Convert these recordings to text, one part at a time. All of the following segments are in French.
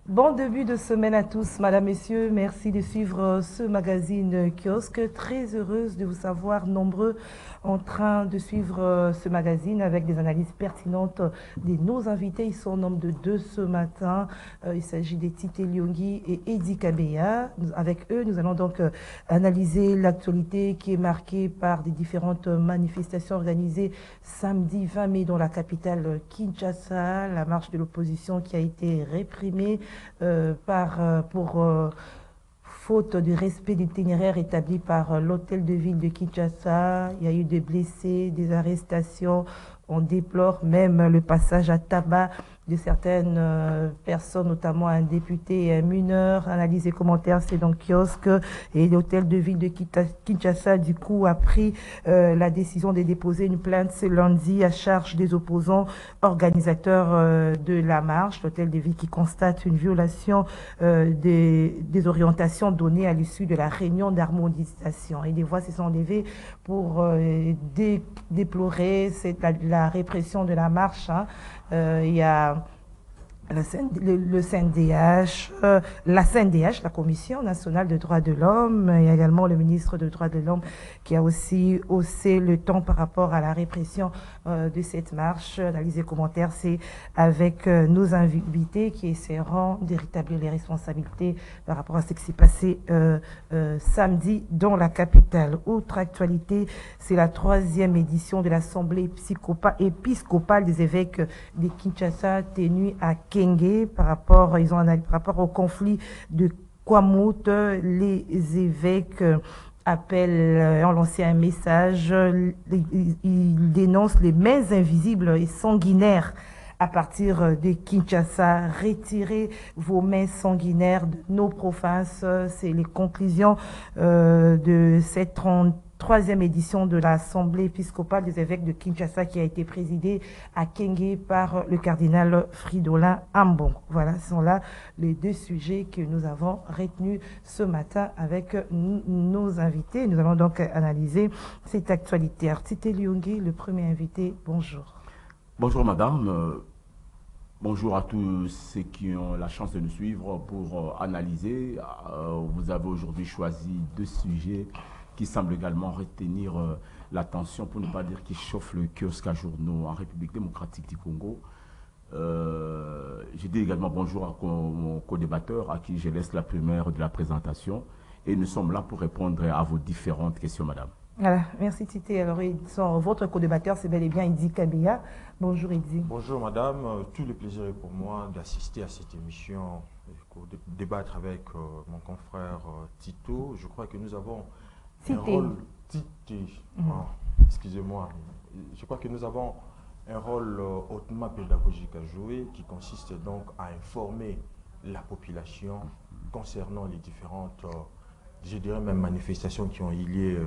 Bon début de semaine à tous, Madame, Messieurs. Merci de suivre ce magazine Kiosque. Très heureuse de vous savoir nombreux en train de suivre ce magazine avec des analyses pertinentes de nos invités. Ils sont au nombre de deux ce matin. Il s'agit de Tite Lyongi et Eddie Kabeya. Avec eux, nous allons donc analyser l'actualité qui est marquée par des différentes manifestations organisées samedi 20 mai dans la capitale Kinshasa, la marche de l'opposition qui a été réprimée pour faute du respect d'itinéraire établi par l'hôtel de ville de Kinshasa. Il y a eu des blessés, des arrestations. On déplore même le passage à tabac de certaines personnes, notamment un député et un mineur. Analyse et commentaires, c'est dans Kiosque. Et l'hôtel de ville de Kinshasa, du coup, a pris la décision de déposer une plainte ce lundi à charge des opposants organisateurs de la marche. L'hôtel de ville qui constate une violation des orientations données à l'issue de la réunion d'harmonisation. Et des voix se sont levées pour déplorer la répression de la marche. Il y a le CNDH, la CNDH, la Commission nationale des droits de l'homme. Il y a également le ministre des droits de l'homme qui a aussi haussé le ton par rapport à la répression de cette marche. Analyse et commentaires, c'est avec nos invités qui essaieront de rétablir les responsabilités par rapport à ce qui s'est passé samedi dans la capitale. Autre actualité, c'est la 3e édition de l'Assemblée épiscopale des évêques de Kinshasa tenue à par rapport au conflit de Kwamouth. Les évêques ont lancé un message. Ils dénoncent les mains invisibles et sanguinaires à partir de Kinshasa. Retirez vos mains sanguinaires de nos provinces. C'est les conclusions de cette 3e édition de l'Assemblée épiscopale des évêques de Kinshasa qui a été présidée à Kenge par le cardinal Fridolin Ambon. Voilà, ce sont là les deux sujets que nous avons retenus ce matin avec nos invités. Nous allons donc analyser cette actualité. Tite Lyongi, le premier invité, bonjour. Bonjour madame, bonjour à tous ceux qui ont la chance de nous suivre pour analyser. Vous avez aujourd'hui choisi deux sujets qui semble également retenir l'attention, pour ne pas dire qui chauffe le kiosque à journaux en République démocratique du Congo. Je dis également bonjour à mon co-débatteur, à qui je laisse la première de la présentation. Et nous sommes là pour répondre à vos différentes questions, madame. Voilà, merci Tite. Alors, votre co-débatteur, c'est bel et bien Eddie Kabeya. Bonjour Eddie. Bonjour madame, tout le plaisir est pour moi d'assister à cette émission, de débattre avec mon confrère Tito. Je crois que nous avons excusez-moi. Je crois que nous avons un rôle hautement pédagogique à jouer qui consiste donc à informer la population concernant les différentes, je dirais même manifestations qui ont eu lieu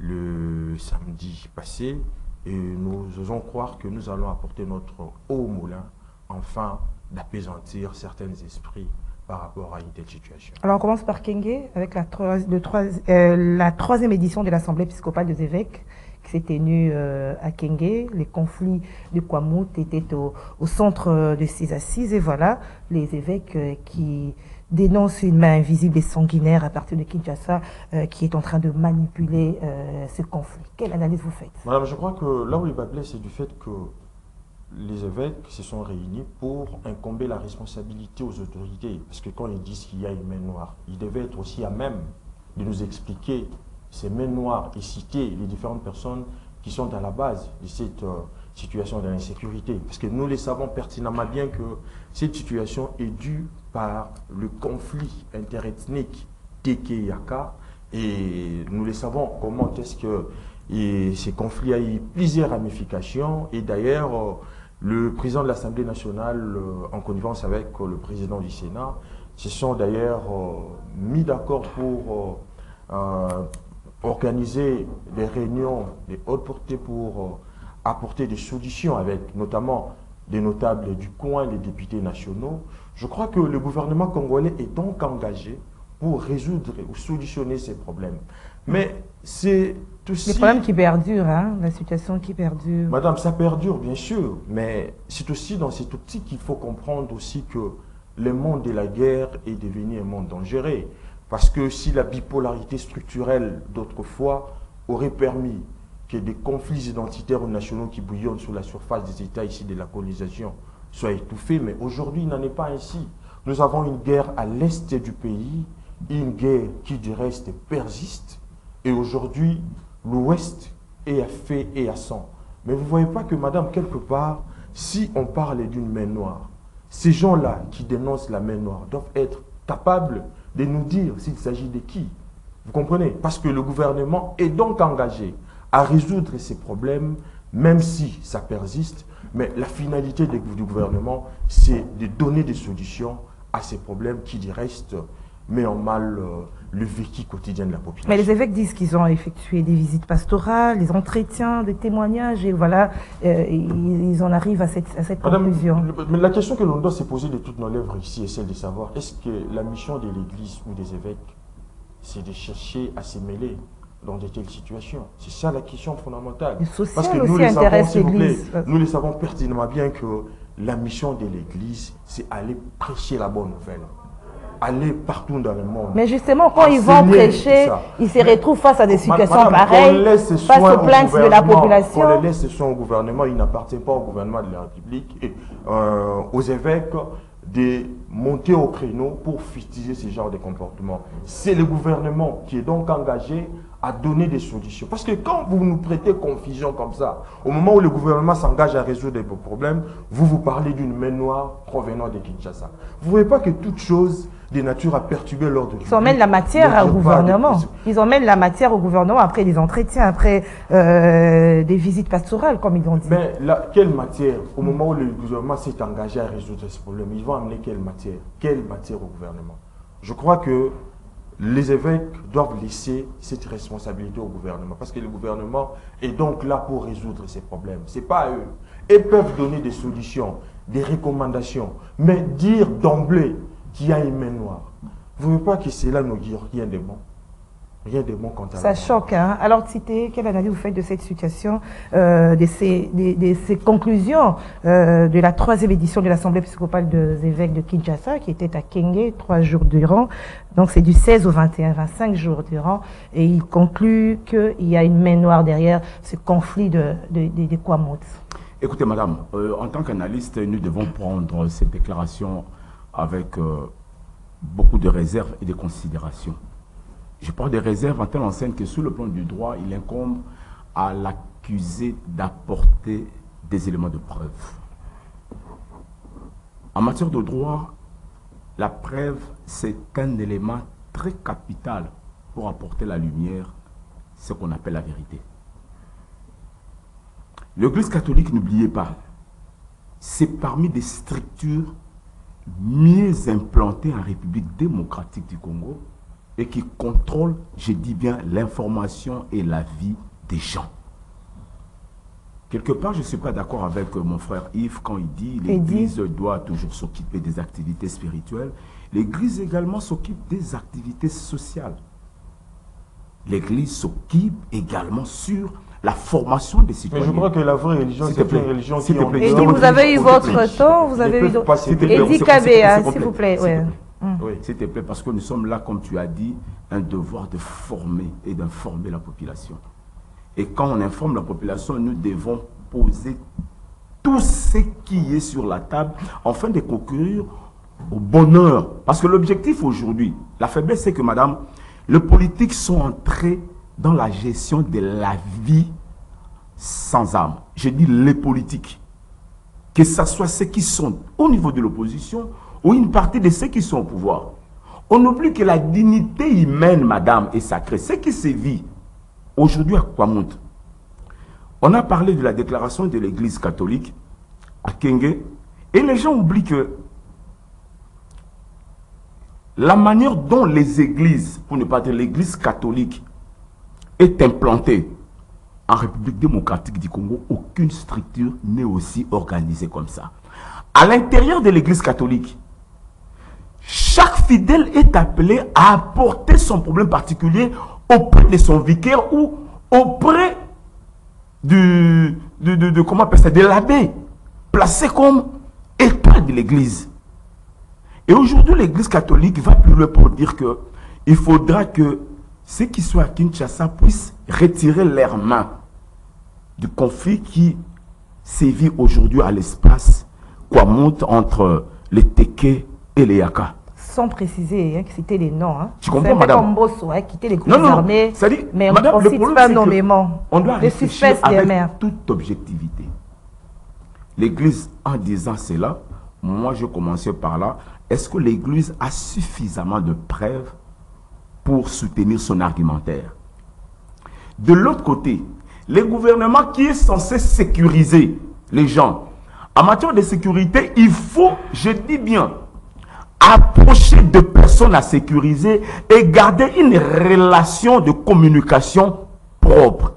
le samedi passé. Et nous osons croire que nous allons apporter notre eau au moulin afin d'apaisantir certains esprits par rapport à une telle situation. Alors on commence par Kenge avec la 3e édition de l'Assemblée épiscopale des évêques qui s'est tenue à Kenge. Les conflits de Kwamouth étaient au centre de ces assises et voilà les évêques qui dénoncent une main invisible et sanguinaire à partir de Kinshasa qui est en train de manipuler ce conflit. Quelle analyse vous faites? Madame, je crois que là où il va blesser, c'est du fait que les évêques se sont réunis pour incomber la responsabilité aux autorités. Parce que quand ils disent qu'il y a une main noire, ils devaient être aussi à même de nous expliquer ces mains noires et citer les différentes personnes qui sont à la base de cette situation d'insécurité. Parce que nous les savons pertinemment bien que cette situation est due par le conflit interethnique Teke-Yaka. Et nous le savons comment est-ce que ces conflits a eu plusieurs ramifications. Et d'ailleurs, le président de l'Assemblée nationale, en connivence avec le président du Sénat, se sont d'ailleurs mis d'accord pour organiser des réunions de haute portée pour apporter des solutions avec notamment des notables du coin, les députés nationaux. Je crois que le gouvernement congolais est donc engagé pour résoudre ou solutionner ces problèmes. Mais c'est aussi... Les problèmes qui perdurent, hein, la situation qui perdure. Madame, ça perdure, bien sûr, mais c'est aussi dans cette optique qu'il faut comprendre aussi que le monde de la guerre est devenu un monde dangereux. Parce que si la bipolarité structurelle d'autrefois aurait permis que des conflits identitaires ou nationaux qui bouillonnent sur la surface des États ici de la colonisation soient étouffés, mais aujourd'hui il n'en est pas ainsi. Nous avons une guerre à l'est du pays, une guerre qui du reste persiste, et aujourd'hui l'ouest est à feu et à sang. Mais vous ne voyez pas que, madame, quelque part, si on parle d'une main noire, ces gens-là qui dénoncent la main noire doivent être capables de nous dire s'il s'agit de qui. Vous comprenez? Parce que le gouvernement est donc engagé à résoudre ces problèmes, même si ça persiste. Mais la finalité du gouvernement, c'est de donner des solutions à ces problèmes qui, du reste, met en mal le vécu quotidien de la population. Mais les évêques disent qu'ils ont effectué des visites pastorales, des entretiens, des témoignages, et voilà, ils en arrivent à cette conclusion. Mais la question que l'on doit se poser de toutes nos lèvres ici est celle de savoir, est-ce que la mission de l'Église ou des évêques, c'est de chercher à se mêler dans de telles situations? C'est ça la question fondamentale. Le social Parce que aussi nous les intéresse savons, l'Église. nous le savons pertinemment bien que la mission de l'Église, c'est aller prêcher la bonne nouvelle. Aller partout dans le monde. Mais justement, quand ils vont prêcher, ils se retrouvent face à des situations pareilles, face aux plaintes de la population. On les laisse ce soin au gouvernement, il n'appartient pas au gouvernement de la République et aux évêques de monter au créneau pour fustiger ce genre de comportement. C'est le gouvernement qui est donc engagé à donner des solutions. Parce que quand vous nous prêtez confusion comme ça, au moment où le gouvernement s'engage à résoudre vos problèmes, vous parlez d'une main noire provenant de Kinshasa. Vous ne voyez pas que toute chose de nature à perturber l'ordre public. Ils emmènent la matière au gouvernement. Ils emmènent la matière au gouvernement après des entretiens, après des visites pastorales, comme ils ont dit. Mais quelle matière? Au moment où le gouvernement s'est engagé à résoudre ce problème, ils vont amener quelle matière? Quelle matière au gouvernement? Je crois que les évêques doivent laisser cette responsabilité au gouvernement, parce que le gouvernement est donc là pour résoudre ces problèmes. Ce n'est pas à eux. Ils peuvent donner des solutions, des recommandations, mais dire d'emblée qu'il y a une main noire. Vous ne voyez pas que cela nous dit rien de bon? Rien de bon quant à ça choque, hein? Alors, Tité, quelle analyse vous faites de cette situation, de ces conclusions de la 3e édition de l'Assemblée épiscopale des évêques de Kinshasa, qui était à Kenge 3 jours durant. Donc, c'est du 16 au 21, 25 jours durant. Et il conclut qu'il y a une main noire derrière ce conflit de Kwamout. Écoutez, madame, en tant qu'analyste, nous devons prendre cette déclaration avec beaucoup de réserves et de considérations. Je parle de réserves en telle enseigne que sur le plan du droit, il incombe à l'accusé d'apporter des éléments de preuve. En matière de droit, la preuve, c'est un élément très capital pour apporter la lumière, ce qu'on appelle la vérité. L'Église catholique, n'oubliez pas, c'est parmi des structures mieux implantées en République démocratique du Congo et qui contrôle, je dis bien, l'information et la vie des gens. Quelque part, je ne suis pas d'accord avec mon frère Yves quand il dit que l'Église doit toujours s'occuper des activités spirituelles. L'Église également s'occupe des activités sociales. L'Église s'occupe également sur la formation des citoyens. Mais je crois que la vraie religion, c'est une religion qui... Et dit, vous avez eu votre temps, vous avez eu... Eddie Kabea, s'il vous plaît. Oui, s'il te plaît, parce que nous sommes là, comme tu as dit, un devoir de former et d'informer la population. Et quand on informe la population, nous devons poser tout ce qui est sur la table afin de concourir au bonheur. Parce que l'objectif aujourd'hui, la faiblesse, c'est que, madame, les politiques sont entrés dans la gestion de la vie sans âme. Je dis les politiques. Que ce soit ceux qui sont au niveau de l'opposition ou une partie de ceux qui sont au pouvoir. On oublie que la dignité humaine, madame, est sacrée. Ce qui se vit aujourd'hui à Kwamout. On a parlé de la déclaration de l'Église catholique à Kenge et les gens oublient que la manière dont les églises, pour ne pas dire l'Église catholique, est implantée en République démocratique du Congo, aucune structure n'est aussi organisée comme ça. À l'intérieur de l'Église catholique, chaque fidèle est appelé à apporter son problème particulier auprès de son vicaire ou auprès comment on appelle ça, de l'abbé, placé comme étoile de l'Église. Et aujourd'hui, l'Église catholique va plus loin pour dire que il faudra que ceux qui sont à Kinshasa puissent retirer leurs mains du conflit qui sévit aujourd'hui à l'espace Kwamout entre les Téké et les Yaka. Sans préciser, citer les noms. Tu comprends, madame? Comme Bosso, quitter les groupes armés, mais on ne cite pas nommément. On doit réfléchir avec toute objectivité. L'Église, en disant cela, moi je commençais par là, est-ce que l'Église a suffisamment de preuves pour soutenir son argumentaire? De l'autre côté, le gouvernement qui est censé sécuriser les gens, en matière de sécurité, il faut, je dis bien, approcher de personnes à sécuriser et garder une relation de communication propre.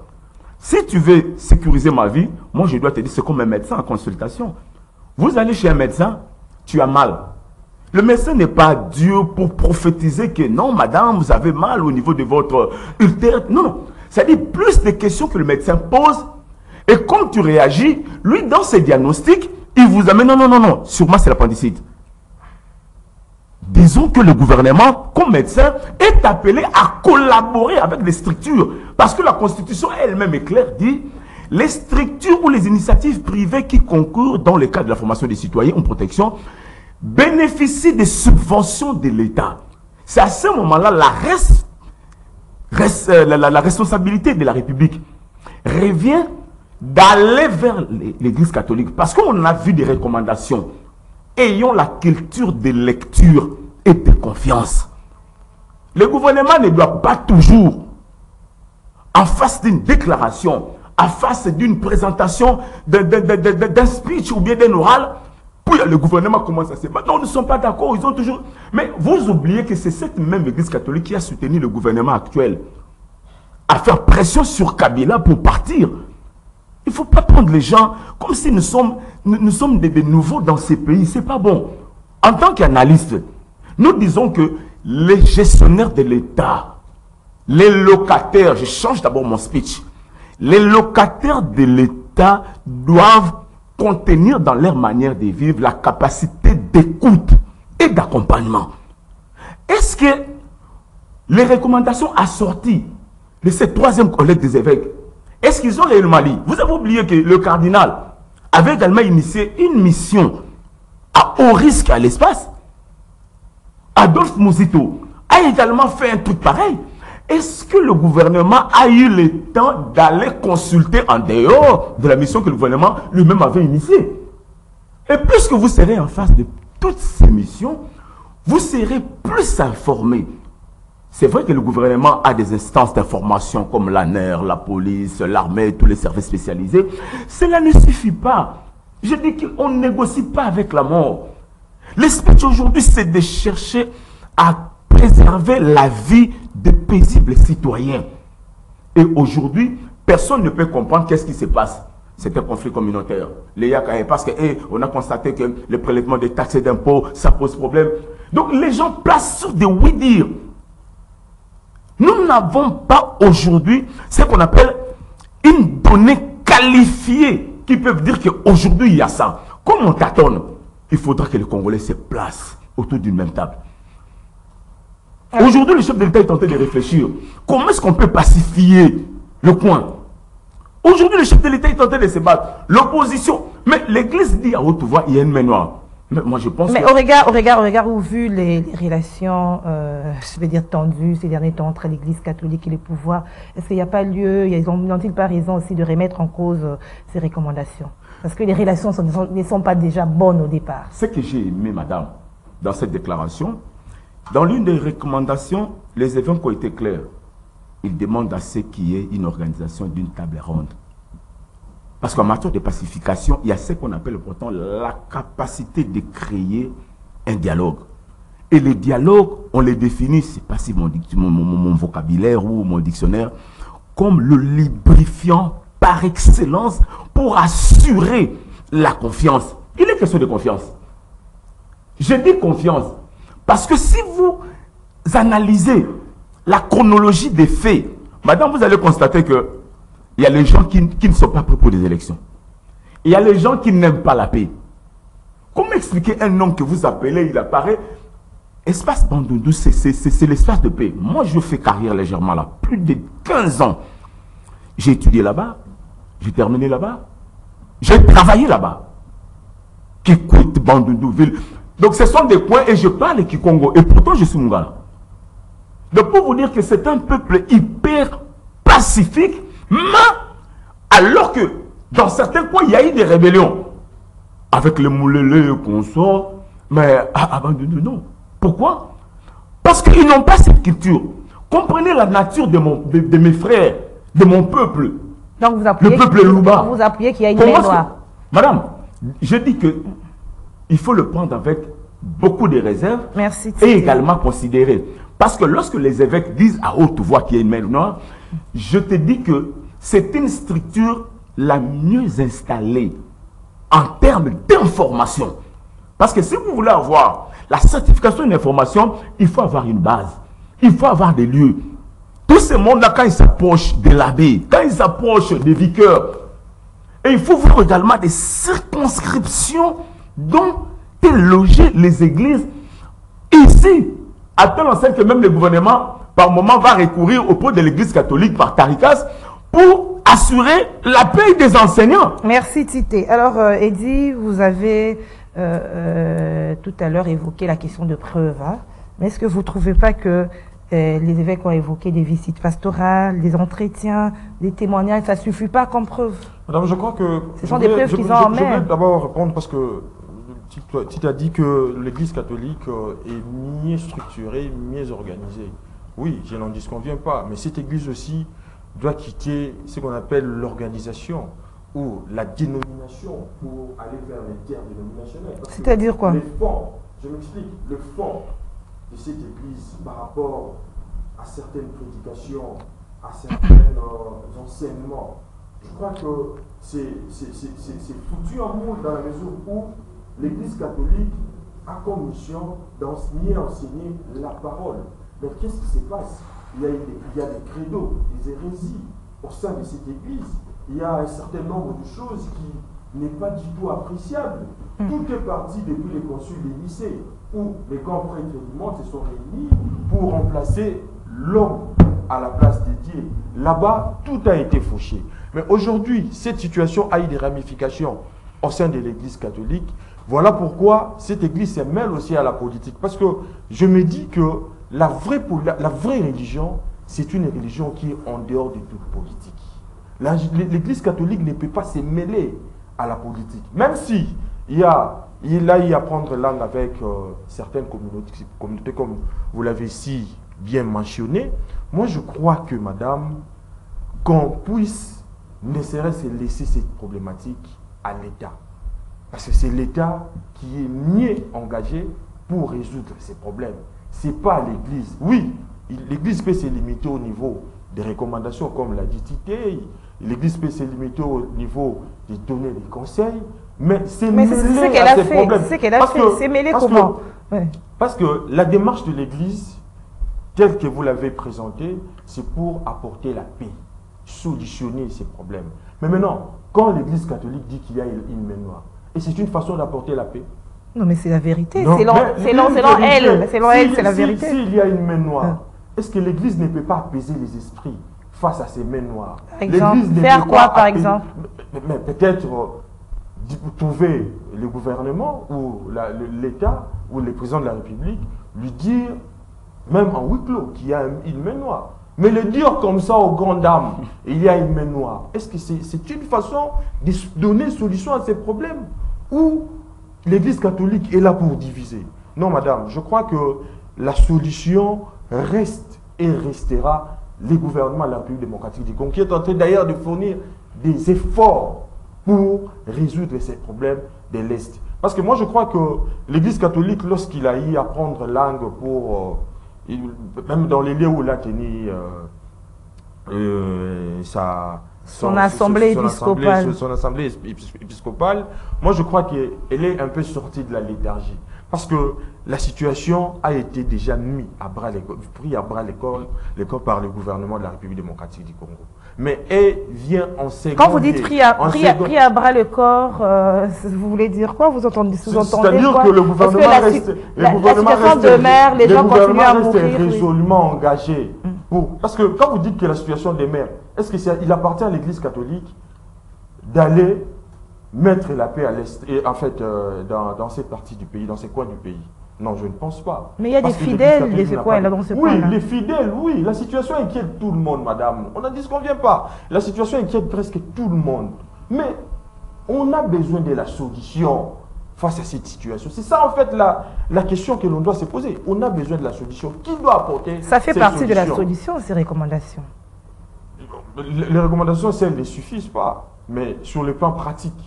Si tu veux sécuriser ma vie, moi je dois te dire, c'est comme un médecin en consultation. Vous allez chez un médecin, tu as mal. Le médecin n'est pas Dieu pour prophétiser que non, madame, vous avez mal au niveau de votre ultère. Non, non. C'est-à-dire plus de questions que le médecin pose. Et comme tu réagis, lui, dans ses diagnostics, il vous amène, non, non, non, non, sûrement c'est l'appendicite. Disons que le gouvernement, comme médecin, est appelé à collaborer avec les structures. Parce que la Constitution elle-même est claire, dit, les structures ou les initiatives privées qui concourent dans le cadre de la formation des citoyens en protection bénéficient des subventions de l'État. C'est à ce moment-là la responsabilité de la République revient d'aller vers l'Église catholique. Parce qu'on a vu des recommandations. Ayons la culture de lecture et de confiance. Le gouvernement ne doit pas toujours, en face d'une déclaration, en face d'une présentation, d'un speech ou bien d'un oral, puis le gouvernement commence à se battre. Non, nous ne sommes pas d'accord, ils ont toujours... Mais vous oubliez que c'est cette même Église catholique qui a soutenu le gouvernement actuel à faire pression sur Kabila pour partir. Il ne faut pas prendre les gens comme si nous sommes des nouveaux dans ces pays. Ce n'est pas bon. En tant qu'analystes, nous disons que les gestionnaires de l'État, les locataires, je change d'abord mon speech, les locataires de l'État doivent contenir dans leur manière de vivre la capacité d'écoute et d'accompagnement. Est-ce que les recommandations assorties de cette troisième collègue des évêques, est-ce qu'ils ont réellement lu? Vous avez oublié que le cardinal avait également initié une mission à haut risque à l'espace. Adolphe Mouzito a également fait un truc pareil. Est-ce que le gouvernement a eu le temps d'aller consulter en dehors de la mission que le gouvernement lui-même avait initiée? Et puisque vous serez en face de toutes ces missions, vous serez plus informés. C'est vrai que le gouvernement a des instances d'information comme l'ANER, la police, l'armée, tous les services spécialisés. Cela ne suffit pas. Je dis qu'on ne négocie pas avec la mort. L'esprit aujourd'hui, c'est de chercher à préserver la vie de paisibles citoyens. Et aujourd'hui, personne ne peut comprendre qu'est-ce qui se passe. C'est un conflit communautaire. Les Yaka, parce qu'on a constaté que le prélèvement des taxes et d'impôts, ça pose problème. Donc les gens placent sur des oui-dire. Nous n'avons pas aujourd'hui ce qu'on appelle une donnée qualifiée qui peuvent dire qu'aujourd'hui il y a ça. Comme on tâtonne, il faudra que les Congolais se placent autour d'une même table. Aujourd'hui, le chef de l'État est en train de réfléchir. Comment est-ce qu'on peut pacifier le coin? Aujourd'hui, le chef de l'État est en train de se battre. L'opposition, mais l'Église dit à haute voix, il y a une main noire. Mais moi, je pense mais au regard où vu les relations, je vais dire tendues ces derniers temps entre l'Église catholique et les pouvoirs, est-ce qu'il n'y a pas lieu, n'ont-ils pas raison aussi de remettre en cause ces recommandations? Parce que les relations ne sont pas déjà bonnes au départ. Ce que j'ai aimé, madame, dans cette déclaration, dans l'une des recommandations, les évêques ont été clairs. Ils demandent à ce qu'il y ait une organisation d'une table ronde. Parce qu'en matière de pacification, il y a ce qu'on appelle pourtant la capacité de créer un dialogue. Et les dialogues, on les définit, c'est pas si mon vocabulaire ou mon dictionnaire, comme le lubrifiant par excellence pour assurer la confiance. Il est question de confiance. Je dis confiance parce que si vous analysez la chronologie des faits, madame, vous allez constater que il y a les gens qui ne sont pas prêts pour des élections. Il y a les gens qui n'aiment pas la paix. Comment expliquer un homme que vous appelez, il apparaît, Espace Bandundu, c'est l'espace de paix. Moi, je fais carrière légèrement là. Plus de 15 ans. J'ai étudié là-bas. J'ai terminé là-bas. J'ai travaillé là-bas. Kikout, Bandundu, ville. Donc, ce sont des coins et je parle Kikongo. Et pourtant, je suis Mungala. Donc, pour vous dire que c'est un peuple hyper pacifique, mais alors que dans certains coins, il y a eu des rébellions. Avec les moulélés qu'on sort, mais à Bandundu, non. Pourquoi? Parce qu'ils n'ont pas cette culture. Comprenez la nature de mes frères, de mon peuple. Donc vous appuyez, le peuple Louba. Vous appuyez qu'il y a une main noire. Madame, je dis que il faut le prendre avec beaucoup de réserves. Merci, et également considérer. Parce que lorsque les évêques disent à haute voix qu'il y a une main noire, je te dis que c'est une structure la mieux installée en termes d'information. Parce que si vous voulez avoir la certification d'information, il faut avoir une base. Il faut avoir des lieux. Tout ce monde-là, quand ils s'approchent de l'abbé, quand ils s'approchent des vicaires, et il faut voir également des circonscriptions dont est logé les églises ici. À tel enseigne que même le gouvernement, par moment, va recourir auprès de l'église catholique par Tarikas pour assurer la paix des enseignants. Merci Tité. Alors, Eddy, vous avez tout à l'heure évoqué la question de preuves. Hein? Mais est-ce que vous ne trouvez pas que les évêques ont évoqué des visites pastorales, des entretiens, des témoignages, ça ne suffit pas comme preuve? Madame, je crois que... Ce sont des preuves qu'ils ont en main. Je voulais d'abord répondre parce que tu as dit que l'Église catholique est mieux structurée, mieux organisée. Oui, je n'en disconviens pas, mais cette Église aussi doit quitter ce qu'on appelle l'organisation ou la dénomination pour aller vers l'interdénominationnel. C'est-à-dire quoi? Le fond, je m'explique, le fond de cette Église par rapport à certaines prédications, à certains enseignements, je crois que c'est foutu en moule dans la mesure où l'Église catholique a comme mission d'enseigner la parole. Mais qu'est-ce qui se passe? Il y a des credos, des hérésies au sein de cette Église. Il y a un certain nombre de choses qui n'est pas du tout appréciable. Tout est parti depuis les conciles des lycées, où les grands prêtres du monde se sont réunis pour remplacer l'homme à la place de Dieu. Là-bas, tout a été fauché. Mais aujourd'hui, cette situation a eu des ramifications au sein de l'Église catholique. Voilà pourquoi cette Église se mêle aussi à la politique. Parce que je me dis que la vraie religion, c'est une religion qui est en dehors de toute politique. L'Église catholique ne peut pas se mêler à la politique. Même si il y a à prendre langue avec certaines communautés, comme vous l'avez si bien mentionné, moi je crois que, madame, qu'on puisse ne serait-ce laisser cette problématique à l'État. Parce que c'est l'État qui est mieux engagé pour résoudre ces problèmes. Ce n'est pas l'Église. Oui, l'Église peut se limiter au niveau des recommandations, comme l'a dit Tité. L'Église peut se limiter au niveau de donner des conseils. Mais c'est mêlé à ces problèmes. C'est ce qu'elle a fait. C'est mêlé comment? Parce que la démarche de l'Église, telle que vous l'avez présentée, c'est pour apporter la paix, solutionner ces problèmes. Mais maintenant, quand l'Église catholique dit qu'il y a une main noire, et c'est une façon d'apporter la paix. Non, mais c'est la vérité. Selon elle, c'est la vérité. S'il y a une main noire, est-ce que l'Église ne peut pas apaiser les esprits face à ces mains noires? Par exemple, faire quoi, par exemple? Mais peut-être trouver le gouvernement ou l'État ou le président de la République, lui dire, même en huis clos, qu'il y a une main noire. Mais le dire comme ça aux grandes dames, il y a une main noire, est-ce que c'est une façon de donner solution à ces problèmes? Ou l'Église catholique est là pour diviser? Non, madame, je crois que la solution reste et restera le gouvernement de la République démocratique du Congo, qui est en train d'ailleurs de fournir des efforts pour résoudre ces problèmes de l'Est. Parce que moi, je crois que l'Église catholique, lorsqu'il a eu à prendre langue pour... même dans les lieux où il a tenu son assemblée épiscopale, moi je crois qu'elle est un peu sortie de la léthargie. Parce que la situation a été déjà mise à bras le corps par le gouvernement de la République démocratique du Congo. mais elle vient en second. Quand vous dites pris à bras le corps, vous voulez dire quoi? Vous entendez C'est-à-dire quoi? que le gouvernement reste, la situation demeure, les gens continuent à mourir. Résolument engagé. Parce que quand vous dites que la situation demeure, est-ce qu'il appartient à l'Église catholique d'aller mettre la paix à l'Est, et en fait, dans cette partie du pays, dans ces coins du pays? Non, je ne pense pas. Mais il y a des fidèles de ce coin-là, dans ce coin-là. Oui, les fidèles, oui. La situation inquiète tout le monde, madame. On n'en disconvient pas. La situation inquiète presque tout le monde. Mais on a besoin de la solution face à cette situation. C'est ça, en fait, la question que l'on doit se poser. On a besoin de la solution. Qui doit apporter ça fait partie de la solution, ces recommandations. Les recommandations, elles ne suffisent pas. Mais sur le plan pratique.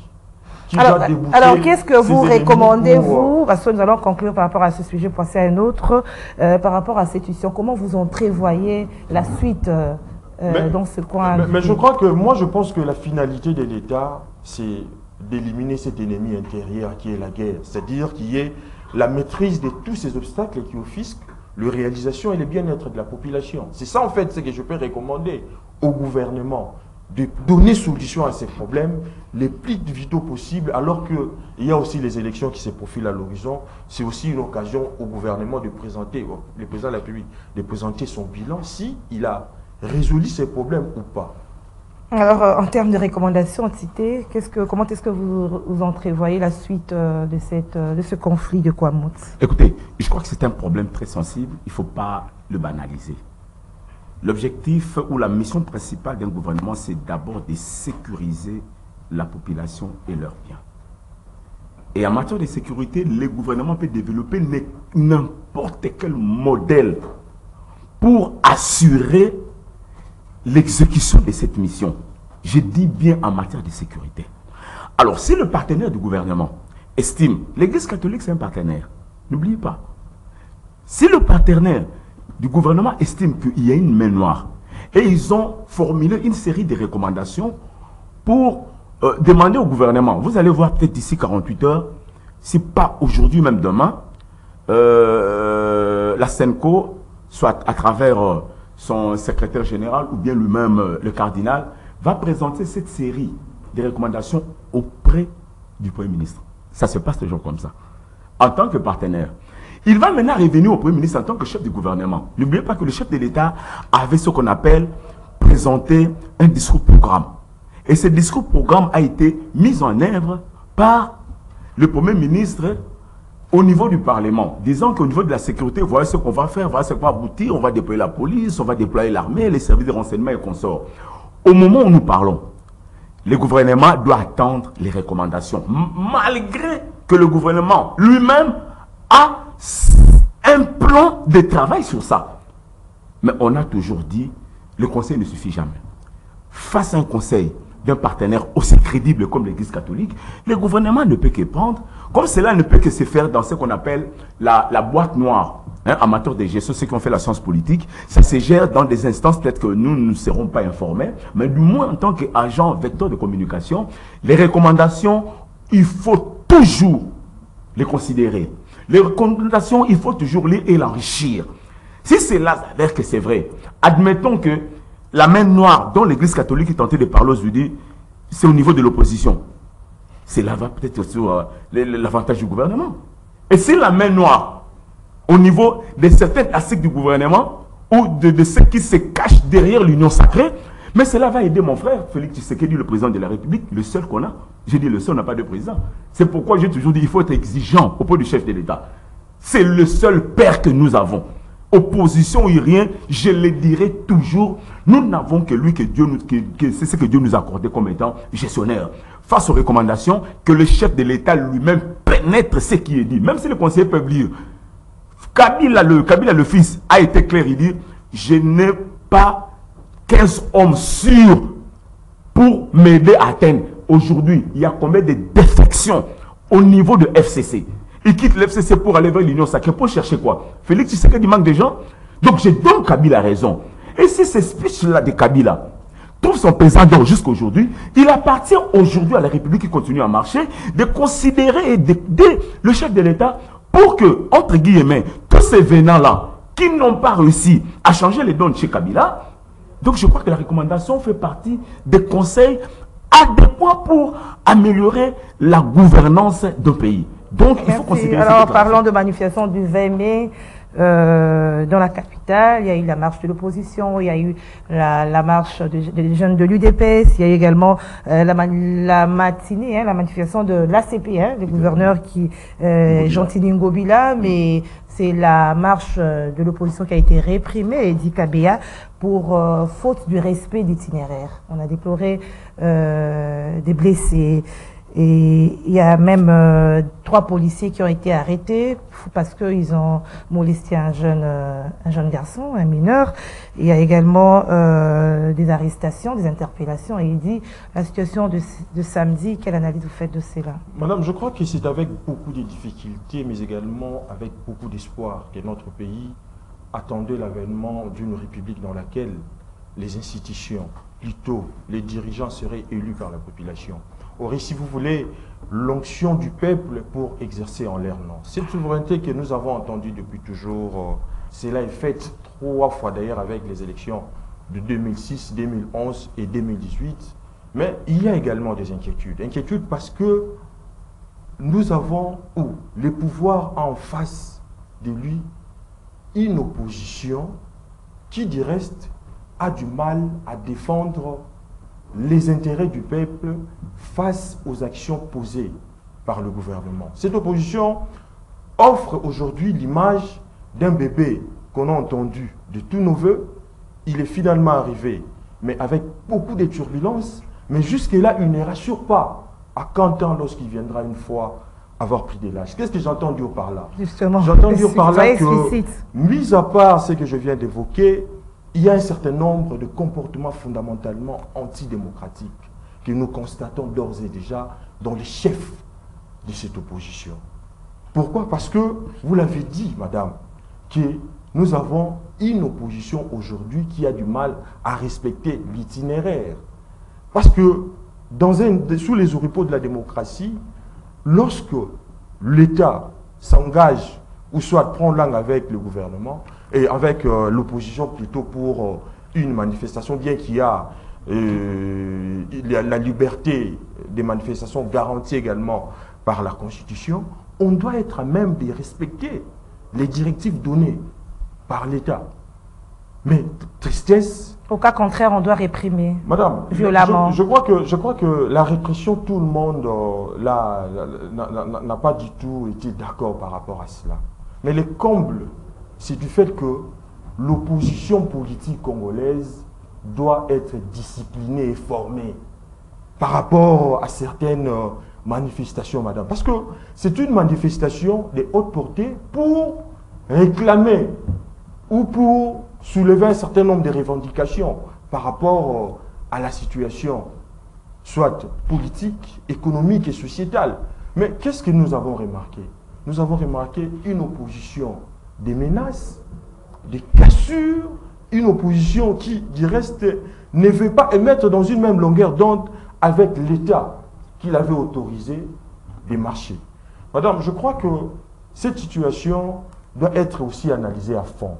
Alors qu'est-ce que vous recommandez, vous, parce que nous allons conclure par rapport à ce sujet, passer à un autre, par rapport à cette situation, comment vous entrevoyez la suite dans ce coin? Mais je crois que, moi je pense que la finalité de l'État, c'est d'éliminer cet ennemi intérieur qui est la guerre, c'est-à-dire qu'il y ait la maîtrise de tous ces obstacles qui offusquent la réalisation et le bien-être de la population. C'est ça en fait ce que je peux recommander au gouvernement, de donner solution à ces problèmes les plus vitaux possibles, alors qu'il y a aussi les élections qui se profilent à l'horizon. C'est aussi une occasion au gouvernement de présenter, le président de la République, de présenter son bilan, s'il a résolu ces problèmes ou pas. Alors, en termes de recommandations citées, comment est-ce que vous entrevoyez la suite de ce conflit de Kwamouth? Écoutez, je crois que c'est un problème très sensible, il ne faut pas le banaliser. L'objectif ou la mission principale d'un gouvernement, c'est d'abord de sécuriser la population et leurs biens. Et en matière de sécurité, le gouvernement peut développer n'importe quel modèle pour assurer l'exécution de cette mission. Je dis bien en matière de sécurité. Alors, si le partenaire du gouvernement estime, l'Église catholique c'est un partenaire, n'oubliez pas. Si le partenaire du gouvernement estime qu'il y a une main noire et ils ont formulé une série de recommandations pour demander au gouvernement, vous allez voir peut-être d'ici 48 heures, si pas aujourd'hui même demain, la SENCO, soit à travers son secrétaire général ou bien lui-même le cardinal, va présenter cette série de recommandations auprès du Premier ministre. Ça se passe toujours comme ça. En tant que partenaire. Il va maintenant revenir au Premier ministre en tant que chef du gouvernement. N'oubliez pas que le chef de l'État avait ce qu'on appelle présenter un discours-programme. Et ce discours-programme a été mis en œuvre par le Premier ministre au niveau du Parlement, disant qu'au niveau de la sécurité, voilà ce qu'on va faire, voilà ce qu'on va aboutir, on va déployer la police, on va déployer l'armée, les services de renseignement et consorts. Au moment où nous parlons, le gouvernement doit attendre les recommandations, malgré que le gouvernement lui-même a un plan de travail sur ça. Mais on a toujours dit, le conseil ne suffit jamais. Face à un conseil d'un partenaire aussi crédible comme l'Église catholique, le gouvernement ne peut que prendre, comme cela ne peut que se faire dans ce qu'on appelle la boîte noire. En matière de gestion, ceux qui ont fait la science politique, ça se gère dans des instances, peut-être que nous ne serons pas informés, mais du moins en tant qu'agent vecteur de communication, les recommandations, il faut toujours les considérer. Les recommandations, il faut toujours lire et l'enrichir. Si cela s'avère que c'est vrai, admettons que la main noire dont l'Église catholique est tentée de parler aujourd'hui, c'est au niveau de l'opposition. Cela va peut-être sur l'avantage du gouvernement. Et si la main noire, au niveau de certains aspects du gouvernement, ou de ceux qui se cachent derrière l'union sacrée, mais cela va aider mon frère, Félix Tshisekedi, le président de la République, le seul qu'on a. J'ai dit le seul, on n'a pas de président. C'est pourquoi j'ai toujours dit qu'il faut être exigeant auprès du chef de l'État. C'est le seul père que nous avons. Opposition ou rien, je le dirai toujours, nous n'avons que lui, c'est ce que Dieu nous a accordé comme étant gestionnaire. Face aux recommandations, que le chef de l'État lui-même pénètre ce qui est dit. Même si les conseillers peuvent lire. Kabila le fils a été clair, il dit, je n'ai pas 15 hommes sûrs pour m'aider à atteindre. Aujourd'hui, il y a combien de défections au niveau de FCC? Il quitte l'FCC pour aller vers l'Union sacrée. Pour chercher quoi? Félix Tshisekedi manque de gens. Donc je donne Kabila raison. Et si ce speech-là de Kabila trouve son pesant d'or jusqu'aujourd'hui, il appartient aujourd'hui à la République qui continue à marcher de considérer et d'aider le chef de l'État pour que, entre guillemets, tous ces venants-là qui n'ont pas réussi à changer les dons de chez Kabila Donc je crois que la recommandation fait partie des conseils adéquats pour améliorer la gouvernance d'un pays. Donc il faut considérer cette Alors déclaration. parlons de manifestation du 20 mai. Dans la capitale, il y a eu la marche de l'opposition, il y a eu la marche des jeunes de l'UDPS, il y a eu également la matinée, hein, la manifestation de l'ACP, hein, le gouverneur qui Gentilly Ngobila, mais c'est la marche de l'opposition qui a été réprimée, Eddy Kabea, pour faute du respect d'itinéraire. On a déploré des blessés. Et il y a même 3 policiers qui ont été arrêtés parce qu'ils ont molesté un jeune garçon, un mineur. Il y a également des arrestations, des interpellations. Et il dit, la situation de samedi, quelle analyse vous faites de cela? Madame, je crois que c'est avec beaucoup de difficultés, mais également avec beaucoup d'espoir que notre pays attendait l'avènement d'une république dans laquelle les institutions, plutôt les dirigeants, seraient élus par la population. Or, si vous voulez, l'onction du peuple pour exercer en leur nom. Cette souveraineté que nous avons entendue depuis toujours, cela est fait 3 fois d'ailleurs avec les élections de 2006, 2011 et 2018. Mais il y a également des inquiétudes. Inquiétudes parce que nous avons, ou le pouvoir en face de lui, une opposition qui, du reste, a du mal à défendre les intérêts du peuple face aux actions posées par le gouvernement. Cette opposition offre aujourd'hui l'image d'un bébé qu'on a entendu de tous nos voeux. Il est finalement arrivé, mais avec beaucoup de turbulences. Mais jusque-là, il ne rassure pas. À quand temps lorsqu'il viendra une fois avoir pris de l'âge? Qu'est-ce que j'entends dire par là? Justement, j'entends dire par là que, explicite. mis à part ce que je viens d'évoquer, il y a un certain nombre de comportements fondamentalement antidémocratiques que nous constatons d'ores et déjà dans les chefs de cette opposition. Pourquoi? Parce que, vous l'avez dit, madame, que nous avons une opposition aujourd'hui qui a du mal à respecter l'itinéraire. Parce que, sous les oripeaux de la démocratie, lorsque l'État s'engage ou soit prend langue avec le gouvernement, et avec l'opposition plutôt pour une manifestation, bien qu'il y a la liberté des manifestations garantie également par la Constitution, on doit être à même de respecter les directives données par l'État. Mais tristesse... Au cas contraire, on doit réprimer. Madame, violemment. Je crois que la répression, tout le monde n'a pas du tout été d'accord par rapport à cela. Mais le comble, c'est du fait que l'opposition politique congolaise doit être disciplinée et formée par rapport à certaines manifestations, madame. Parce que c'est une manifestation de haute portée pour réclamer ou pour soulever un certain nombre de revendications par rapport à la situation, soit politique, économique et sociétale. Mais qu'est-ce que nous avons remarqué? Nous avons remarqué une opposition des menaces, des cassures, une opposition qui, du reste, ne veut pas émettre dans une même longueur d'onde avec l'État qu'il avait autorisé de marcher. Madame, je crois que cette situation doit être aussi analysée à fond.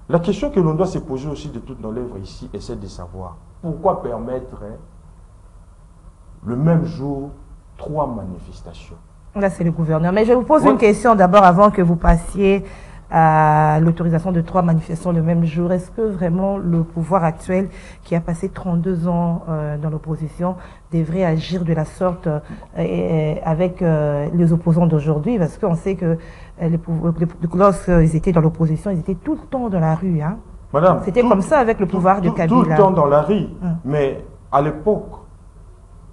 La question que l'on doit se poser aussi de toutes nos lèvres ici est celle de savoir pourquoi permettre le même jour 3 manifestations. Là, c'est le gouverneur. Mais je vous pose une question d'abord avant que vous passiez à l'autorisation de 3 manifestations le même jour. Est-ce que vraiment le pouvoir actuel, qui a passé 32 ans dans l'opposition, devrait agir de la sorte avec les opposants d'aujourd'hui? Parce qu'on sait que lorsqu'ils étaient dans l'opposition, ils étaient tout le temps dans la rue. Hein? Madame, c'était comme ça avec le pouvoir de Kabila. Tout le temps dans la rue. Mais à l'époque,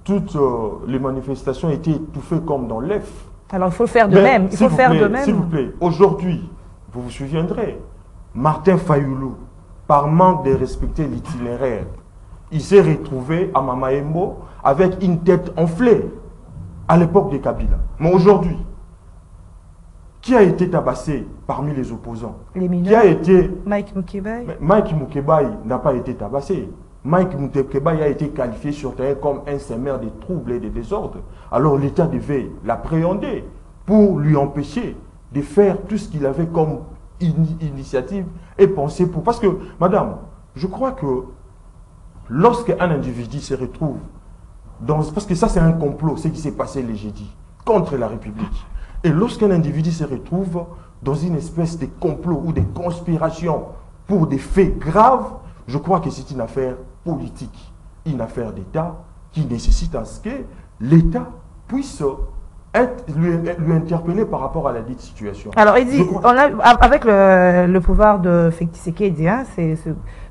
toutes les manifestations étaient étouffées comme dans l'œuf. Alors il faut faire de même. Il faut faire de même. S'il vous plaît, aujourd'hui, vous vous souviendrez, Martin Fayoulou, par manque de respecter l'itinéraire, il s'est retrouvé à Mamaembo avec une tête enflée à l'époque de Kabila. Mais aujourd'hui, qui a été tabassé parmi les opposants? Les mineurs. Qui a été... Mike Mukebai. Mike Mukebai n'a pas été tabassé. Mike Mukebai a été qualifié sur terrain comme un semeur de troubles et de désordres. Alors l'État devait l'appréhender pour lui empêcher de faire tout ce qu'il avait comme initiative et pensé pour... Parce que, madame, je crois que lorsqu'un individu se retrouve parce que ça c'est un complot, ce qui s'est passé le jeudi, contre la République. Et lorsqu'un individu se retrouve dans une espèce de complot ou de conspiration pour des faits graves, je crois que c'est une affaire politique, une affaire d'État qui nécessite à ce que l'État puisse lui interpeller par rapport à la dite situation. Alors, il dit, avec le pouvoir de Félix Tshisekedi, hein,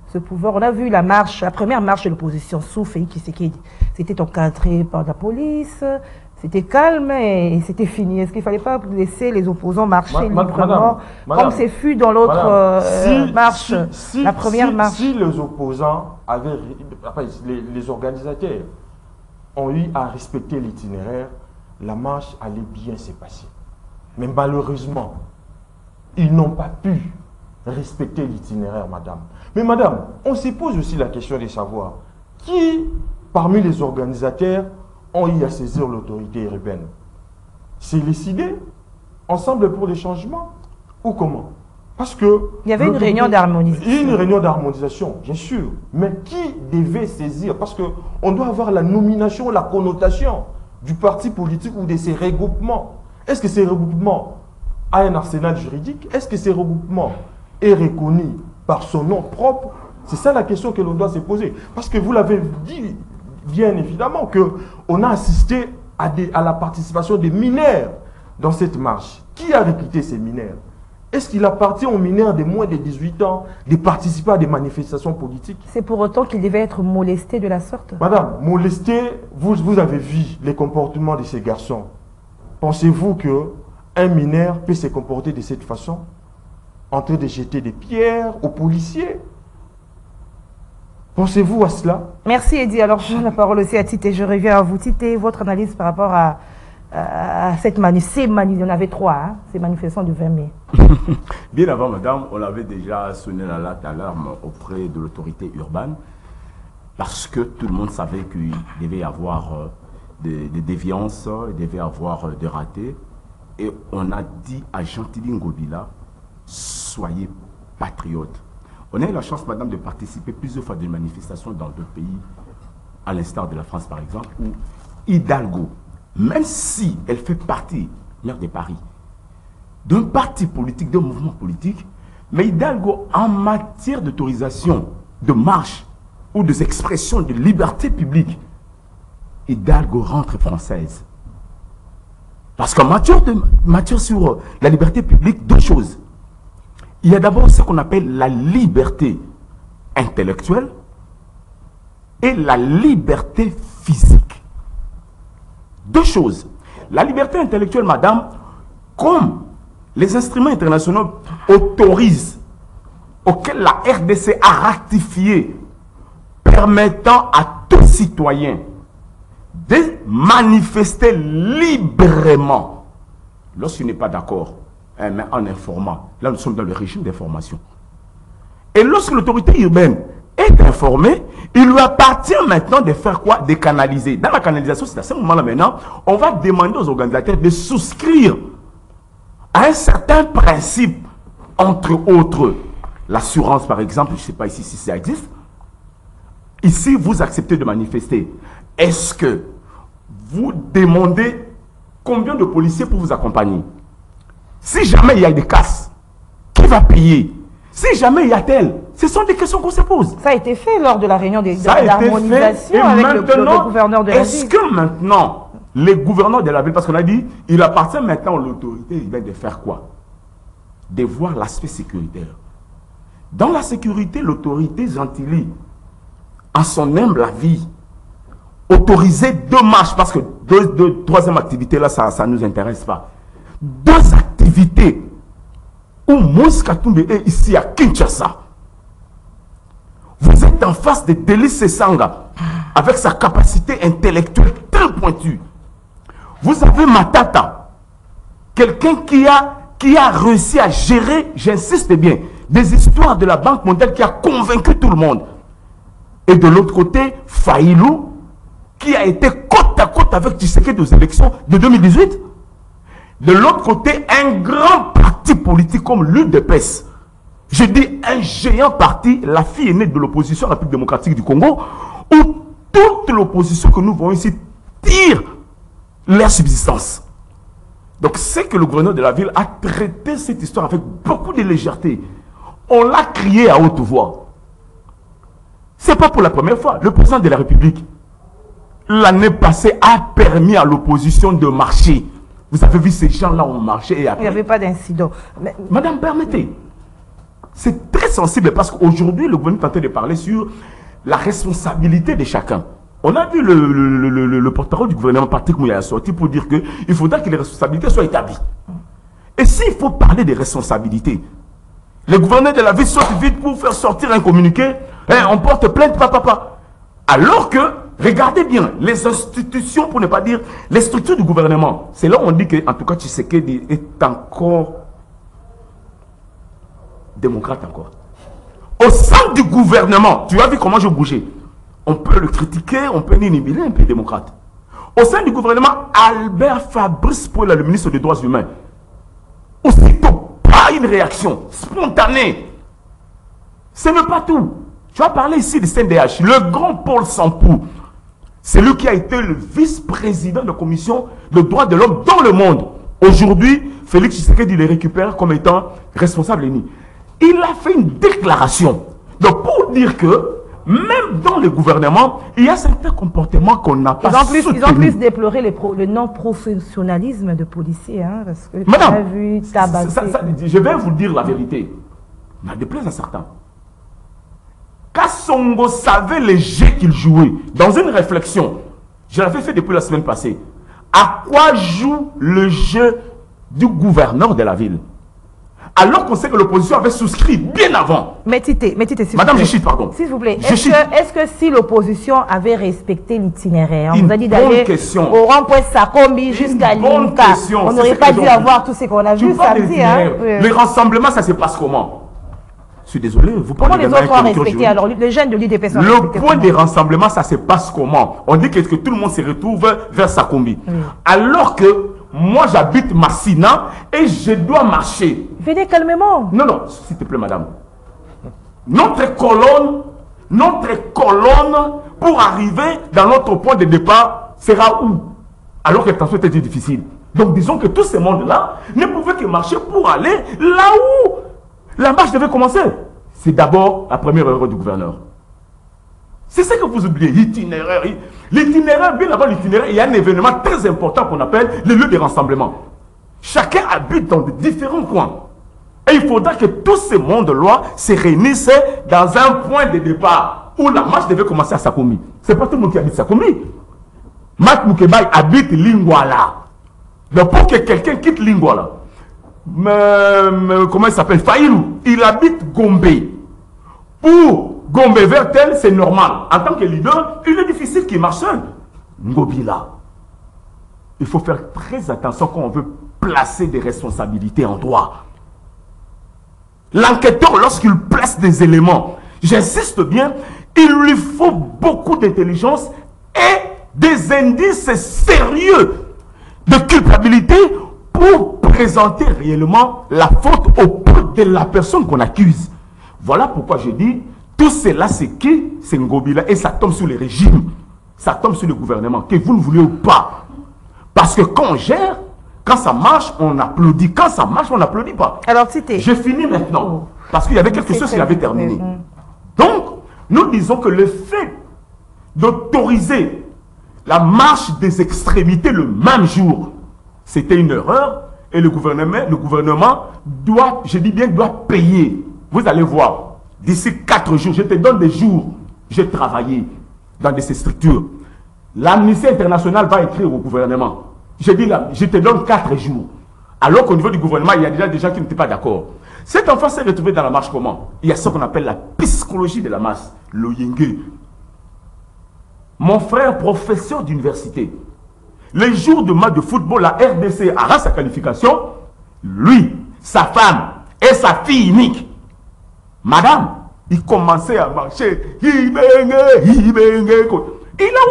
ce pouvoir, on a vu la première marche de l'opposition sous Félix Tshisekedi. C'était encadré par la police, c'était calme et c'était fini. Est-ce qu'il ne fallait pas laisser les opposants marcher librement, comme c'est fut dans l'autre marche, la première marche? Si les opposants les organisateurs ont eu à respecter l'itinéraire, la marche allait bien se passer. Mais malheureusement, ils n'ont pas pu respecter l'itinéraire, madame. Mais madame, on se pose aussi la question de savoir qui, parmi les organisateurs, ont eu à saisir l'autorité urbaine. C'est décidé ensemble pour les changements ou comment? Parce que il y avait une réunion d'harmonisation. Une réunion d'harmonisation, bien sûr. Mais qui devait saisir? Parce qu'on doit avoir la nomination, la connotation du parti politique ou de ces regroupements. Est-ce que ces regroupements ont un arsenal juridique? Est-ce que ces regroupements est reconnu par son nom propre? C'est ça la question que l'on doit se poser. Parce que vous l'avez dit, bien évidemment, qu'on a assisté à la participation des mineurs dans cette marche. Qui a recruté ces mineurs? Est-ce qu'il appartient aux mineurs de moins de 18 ans de participer à des manifestations politiques? C'est pour autant qu'ils devaient être molestés de la sorte? Madame, molestés, vous avez vu les comportements de ces garçons. Pensez-vous qu'un mineur peut se comporter de cette façon, en train de jeter des pierres aux policiers? Pensez-vous à cela? Merci Eddy. Alors je donne la parole aussi à Tite. Je reviens à vous. Tite, votre analyse par rapport à cette ces il y en avait 3, hein, ces manifestations du 20 mai. Bien avant, madame, on avait déjà sonné la latte alarme auprès de l'autorité urbaine parce que tout le monde savait qu'il devait y avoir des déviances, il devait y avoir des ratés. Et on a dit à Gentilly Ngobila, soyez patriotes. On a eu la chance, madame, de participer plusieurs fois à des manifestations dans d'autres pays, à l'instar de la France par exemple, où Hidalgo, même si elle fait partie, maire de Paris, d'un parti politique, d'un mouvement politique, mais Hidalgo, en matière d'autorisation de marche ou d'expression de liberté publique, Hidalgo rentre française. Parce qu'en matière sur la liberté publique, deux choses. Il y a d'abord ce qu'on appelle la liberté intellectuelle et la liberté physique. Deux choses. La liberté intellectuelle, madame, comme les instruments internationaux autorisent, auxquels la RDC a ratifié, permettant à tout citoyen de manifester librement lorsqu'il n'est pas d'accord, mais en informant. Là, nous sommes dans le régime d'information. Et lorsque l'autorité urbaine est informée, il lui appartient maintenant de faire quoi? De canaliser. Dans la canalisation, c'est à ce moment-là maintenant, on va demander aux organisateurs de souscrire à un certain principe, entre autres, l'assurance par exemple, je ne sais pas ici si ça existe. Ici, vous acceptez de manifester. Est-ce que vous demandez combien de policiers pour vous accompagner? Si jamais il y a des casses, qui va payer? Si jamais il y a tel, ce sont des questions qu'on se pose. Ça a été fait lors de la réunion d'harmonisation avec le gouverneur de la ville. Est-ce que maintenant, les gouverneurs de la ville, parce qu'on a dit, il appartient maintenant à l'autorité de faire quoi? De voir l'aspect sécuritaire. Dans la sécurité, l'autorité Gentilly, en son humble avis, autoriser deux marches, parce que troisième activité là, ça ne nous intéresse pas. Deux activités où Moïse Katumbi est ici à Kinshasa. Vous êtes en face de Délice Sesanga avec sa capacité intellectuelle très pointue. Vous avez Matata, quelqu'un qui a réussi à gérer, j'insiste bien, des histoires de la Banque mondiale qui a convaincu tout le monde. Et de l'autre côté, Faïlou, qui a été côte à côte avec Tshisekedi aux élections de 2018. De l'autre côté, un grand parti politique comme l'UDPS, Je dis un géant parti, la fille aînée de l'opposition à la République démocratique du Congo, où toute l'opposition que nous voyons ici tire leur subsistance. Donc c'est que le gouverneur de la ville a traité cette histoire avec beaucoup de légèreté. On l'a crié à haute voix. C'est pas pour la première fois. Le président de la République, l'année passée, a permis à l'opposition de marcher. Vous avez vu ces gens-là ont marché et après... Il n'y avait pas d'incident. Mais... Madame, permettez. C'est très sensible parce qu'aujourd'hui, le gouvernement est en train de parler sur la responsabilité de chacun. On a vu le porte-parole du gouvernement, Patrick Mouya, sorti pour dire qu'il faudra que les responsabilités soient établies. Et s'il faut parler des responsabilités, le gouverneur de la ville saute vite pour faire sortir un communiqué, on porte plainte, papa. Alors que, regardez bien, les institutions, pour ne pas dire les structures du gouvernement, c'est là où on dit que, en tout cas, Tshisekedi est encore démocrate encore. Au sein du gouvernement, tu as vu comment je bougeais. On peut le critiquer, on peut dire qu'il est un peu démocrate. Au sein du gouvernement, Albert Fabrice Pouela, le ministre des Droits humains, aussitôt, pas une réaction spontanée. Ce n'est pas tout. Tu as parlé ici du CNDH, le grand Paul Sampou, c'est lui qui a été le vice-président de la commission des droits de l'homme dans le monde. Aujourd'hui, Félix Tshisekedi le récupère comme étant responsable ennemi. Il a fait une déclaration. Donc pour dire que même dans le gouvernement, il y a certains comportements qu'on n'a pas soutenus. Ils ont plus déploré le non-professionnalisme de policiers. Hein, parce que Madame, vu tabasser. Je vais vous dire la vérité. Il y a des plaisirs à certains. Kassongo savait les jeux qu'il jouait. Dans une réflexion, je l'avais fait depuis la semaine passée. À quoi joue le jeu du gouverneur de la ville? Alors qu'on sait que l'opposition avait souscrit bien avant. Mettez, s'il Madame, vous plaît. je chute, pardon. S'il vous plaît, est-ce que si l'opposition avait respecté l'itinéraire, on vous a dit d'aller au rond-point Sakombi jusqu'à Limka, on n'aurait pas dû avoir tout ce qu'on a vu samedi. Hein? Le rassemblement, ça se passe comment? Je suis désolé, vous parlez de... Comment les autres ont respecté alors? Les jeunes de l'IDPS ont respecté. Le point de rassemblement, ça se passe comment? On dit que tout le monde se retrouve vers Sakombi. Oui. Alors que moi, j'habite Massina et je dois marcher. Venez calmement. Non, non, s'il te plaît, madame. Notre colonne pour arriver dans notre point de départ sera où? Alors que le transport était difficile. Donc, disons que tous ces mondes-là ne pouvaient que marcher pour aller là où la marche devait commencer. C'est d'abord la première erreur du gouverneur. C'est ce que vous oubliez, l'itinéraire. L'itinéraire, bien avant l'itinéraire, il y a un événement très important qu'on appelle le lieu de rassemblement. Chacun habite dans de différents coins. Et il faudra que tous ces mondes-là se réunissent dans un point de départ où la marche devait commencer à Sakomi. Ce n'est pas tout le monde qui habite Sakomi. Marc Moukebaï habite Lingwala. Donc pour que quelqu'un quitte Lingwala, comment il s'appelle, Faïlou, il habite Gombe. Pour Gombe vers tel, c'est normal. En tant que leader, il est difficile qu'il marche seul. Ngobila. Il faut faire très attention quand on veut placer des responsabilités en droit. L'enquêteur, lorsqu'il place des éléments, j'insiste bien, il lui faut beaucoup d'intelligence et des indices sérieux de culpabilité pour présenter réellement la faute auprès de la personne qu'on accuse. Voilà pourquoi je dis, tout cela c'est qui? C'est Ngobila et ça tombe sur les régimes, ça tombe sur le gouvernement, que vous ne voulez ou pas. Parce que quand on gère, quand ça marche, on applaudit. Quand ça marche, on n'applaudit pas. Alors, c'était... Je finis maintenant. Parce qu'il y avait quelque chose qui avait terminé. Donc, nous disons que le fait d'autoriser la marche des extrémités le même jour, c'était une erreur. Et le gouvernement doit, je dis bien, doit payer. Vous allez voir, d'ici 4 jours, je te donne des jours, j'ai travaillé dans ces structures. L'Amnistie internationale va écrire au gouvernement. Je dis là, je te donne 4 jours. Alors qu'au niveau du gouvernement, il y a déjà des gens qui n'étaient pas d'accord. Cet enfant s'est retrouvé dans la marche comment? Il y a ce qu'on appelle la psychologie de la masse, le yingue. Mon frère, professeur d'université, les jours de match de football, la RDC a sa qualification, lui, sa femme et sa fille unique, madame, il commençait à marcher. Il a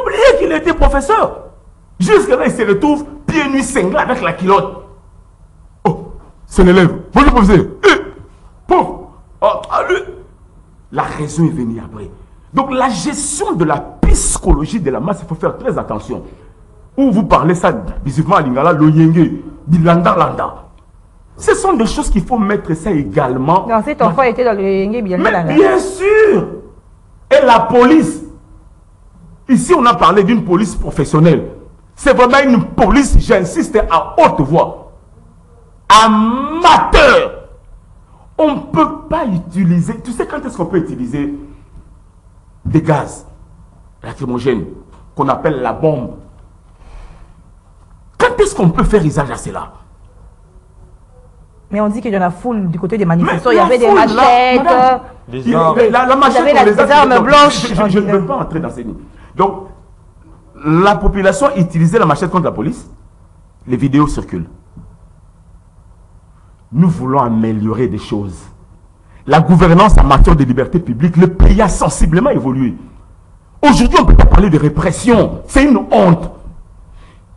oublié qu'il était professeur. Jusqu'à là, il se retrouve pieds nus cinglés avec la culotte. Oh, c'est l'élève. Bonjour, professeur. Pauvre. Oh, La raison est venue après. Donc la gestion de la psychologie de la masse, il faut faire très attention. Où vous parlez ça, visiblement à Lingala, l'Oyenge, Bilanda Landa. Ce sont des choses qu'il faut mettre ça également. Non, cet enfant était dans le Yenge, Bilanda Landa. Mais bien sûr. Et la police. Ici, on a parlé d'une police professionnelle. C'est vraiment une police, j'insiste, à haute voix. Amateur. On ne peut pas utiliser... Tu sais quand est-ce qu'on peut utiliser des gaz lacrymogènes qu'on appelle la bombe? Quand est-ce qu'on peut faire usage à cela? Mais on dit qu'il y en a foule du côté des manifestants. Il y avait des machettes. La machette, des armes blanches. Je ne veux pas entrer dans ces lignes. Donc, la population utilisait la machette contre la police. Les vidéos circulent. Nous voulons améliorer des choses. La gouvernance en matière de liberté publique, le pays a sensiblement évolué. Aujourd'hui, on ne peut pas parler de répression. C'est une honte.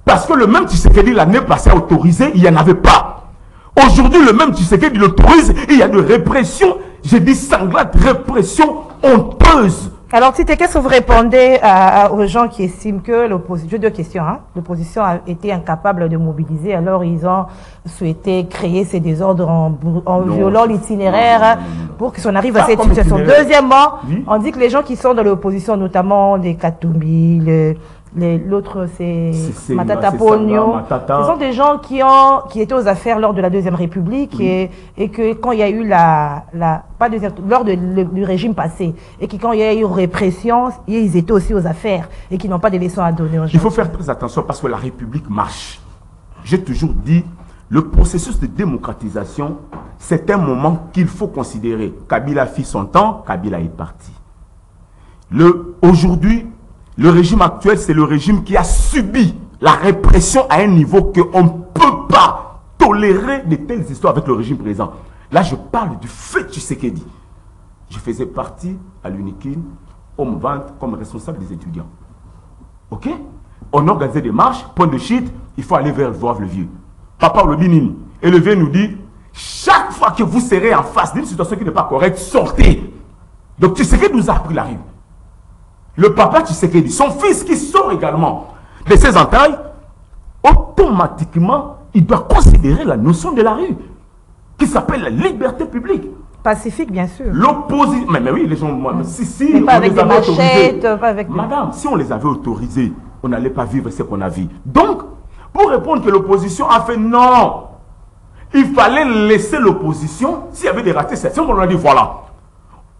Parce que le même Tshisekedi l'année passée autorisé, il n'y en avait pas. Aujourd'hui, le même Tshisekedi l'autorise, il y a de répression, j'ai dit sanglante, répression honteuse. Alors, Tite, qu'est-ce que vous répondez aux gens qui estiment que l'opposition, j'ai deux questions, hein, l'opposition a été incapable de mobiliser, alors ils ont souhaité créer ces désordres en violant l'itinéraire pour que son arrive à cette situation. Deuxièmement, oui, on dit que les gens qui sont dans l'opposition, notamment les Katumbi, l'autre c'est Matata Pogno, ce sont des gens qui étaient aux affaires lors de la Deuxième République, oui, et que quand il y a eu lors du régime passé, et que quand il y a eu répression, ils étaient aussi aux affaires et qui n'ont pas de leçons à donner aux gens. Il faut faire très attention parce que la République marche. J'ai toujours dit, le processus de démocratisation, c'est un moment qu'il faut considérer. Kabila fit son temps, Kabila est parti. Aujourd'hui, le régime actuel, c'est le régime qui a subi la répression à un niveau qu'on ne peut pas tolérer de telles histoires avec le régime présent. Là, je parle du fait Tshisekedi. Je faisais partie à l'UNIKIN, homme vente, comme responsable des étudiants. Ok? On organisait des marches, point de chute, il faut aller voir le vieux. Papa Olobinini. Et le vieux nous dit, chaque fois que vous serez en face d'une situation qui n'est pas correcte, sortez. Donc Tshisekedi nous a appris la rue. Le papa Tshisekedi, son fils qui sort également de ses entrailles, automatiquement, il doit considérer la notion de la rue, qui s'appelle la liberté publique. Pacifique, bien sûr. L'opposition, mais oui, les gens, si mais pas avec des machettes, pas avec... Madame, si on les avait autorisés, on n'allait pas vivre ce qu'on a vu. Donc, pour répondre que l'opposition a fait non, il fallait laisser l'opposition, s'il y avait des ratés, c'est on a dit voilà.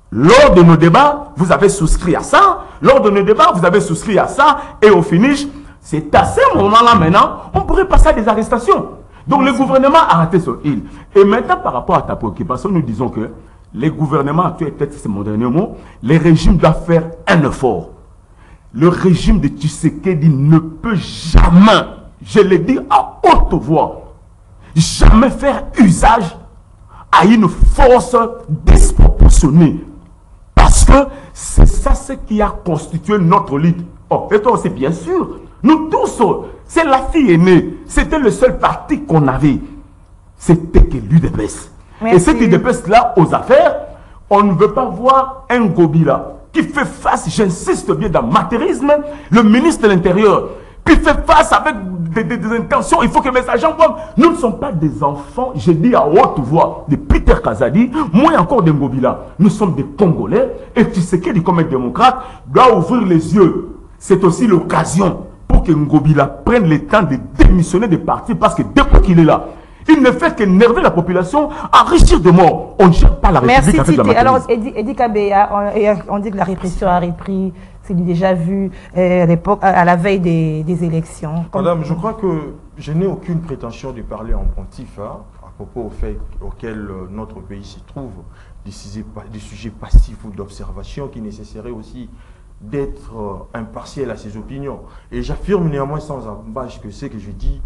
Lors de nos débats, vous avez souscrit à ça. Lors de nos débats, vous avez souscrit à ça. Et au finish, c'est à ce moment-là maintenant, on pourrait passer à des arrestations. Donc le gouvernement a raté son île. Et maintenant, par rapport à ta préoccupation, nous disons que les gouvernements actuels, peut-être c'est mon dernier mot, les régimes doivent faire un effort. Le régime de Tshisekedi ne peut jamais, je le dis à haute voix, jamais faire usage à une force disproportionnée. Parce que c'est ça ce qui a constitué notre lutte. Oh, et toi aussi, bien sûr. Nous tous, c'est la fille aînée. C'était le seul parti qu'on avait. C'était que l'UDPS. Et cette UDPS-là, aux affaires, on ne veut pas voir un Gobila qui fait face, j'insiste bien dans le matérialisme, le ministre de l'Intérieur, qui fait face avec des intentions. Il faut que mes agents voient. Nous ne sommes pas des enfants, je dis à haute voix, de Peter Kazadi, moins encore de Ngobila. Nous sommes des Congolais et Tshisekedi, comme un démocrate, doit ouvrir les yeux. C'est aussi l'occasion pour que Ngobila prenne le temps de démissionner des partis parce que depuis qu'il est là, il ne fait qu'énerver la population, enrichir de morts. On ne gère pas la République avec la matérialisme. Alors, Edi Kabea, on dit que la répression a repris. C'est déjà vu à l'époque, à la veille des élections. Madame, je crois que je n'ai aucune prétention de parler en pontif à propos au fait auquel notre pays se trouve, des sujets passifs ou d'observation qui nécessiteraient aussi d'être impartial à ses opinions. Et j'affirme néanmoins sans embâche que ce que je dis,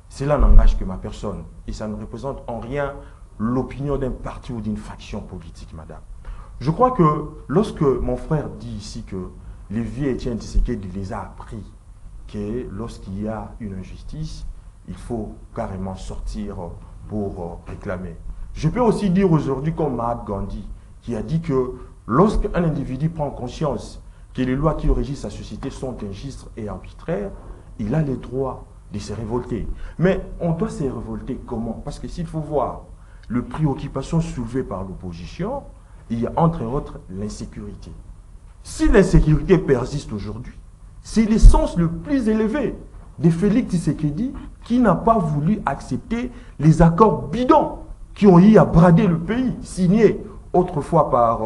cela n'engage que ma personne. Et ça ne représente en rien l'opinion d'un parti ou d'une faction politique, madame. Je crois que lorsque mon frère dit ici que les vieux Étienne Tshisekedi les a appris que lorsqu'il y a une injustice, il faut carrément sortir pour réclamer. Je peux aussi dire aujourd'hui comme Mahatma Gandhi, qui a dit que Lorsqu'un individu prend conscience que les lois qui régissent sa société sont injustes et arbitraires, il a le droit de se révolter. Mais on doit se révolter comment? Parce que s'il faut voir les préoccupations soulevées par l'opposition, il y a entre autres l'insécurité. Si l'insécurité persiste aujourd'hui, c'est l'essence le plus élevé de Félix Tshisekedi qui n'a pas voulu accepter les accords bidons qui ont eu à brader le pays, signés autrefois par